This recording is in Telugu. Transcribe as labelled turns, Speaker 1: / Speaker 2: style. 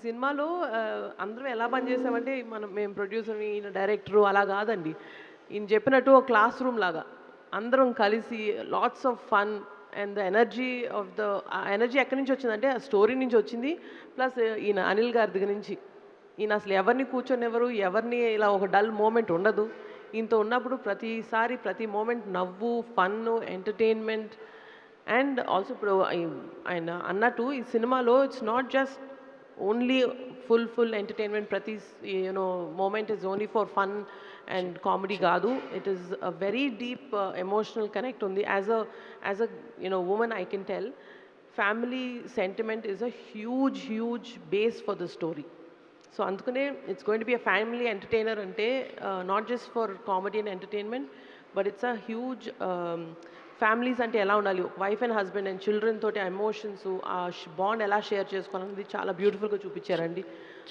Speaker 1: సినిమాలో అందరం ఎలా పనిచేసామంటే మేము ప్రొడ్యూసర్‌ని, ఈయన డైరెక్టరు అలా గాదండి. ఈయన చెప్పినట్టు ఒక క్లాస్ రూమ్ లాగా. అందరం కలిసి lots of fun and the energy of the ఆ ఎనర్జీ ఎక్కడి నుంచి వచ్చిందంటే ఆ స్టోరీ నుంచి వచ్చింది. ప్లస్ ఈయన అనిల్ గారి దగ్గర నుంచి. ఈయన అసలు ఎవరిని కూర్చొనివ్వరు. ఎవరిని ఇలా ఒక డల్ మోమెంట్ ఉండదు. ఈయనతో ఉన్నప్పుడు ప్రతిసారి ప్రతి మోమెంట్ నవ్వు, ఫన్ను, ఎంటర్‌టైన్‌మెంట్ అండ్ ఆల్సో ఇప్పుడు ఆయన అన్నట్టు ఈ సినిమాలో it's not just only full entertainment ప్రతి moment is only for fun and comedy కాదు. It is a very deep emotional connect ఉంది. As a women I can tell family sentiment is a huge base for the story. So అందుకనే it's going to be a family entertainer అంటే not just for comedy and entertainment but it's a huge families అంటే ఎలా ఉండాలి, wife and husband and children తోటి ఆ ఎమోషన్స్ ఆ బాండ్ ఎలా షేర్ చేసుకోవాలనేది చాలా బ్యూటిఫుల్గా చూపించారండి.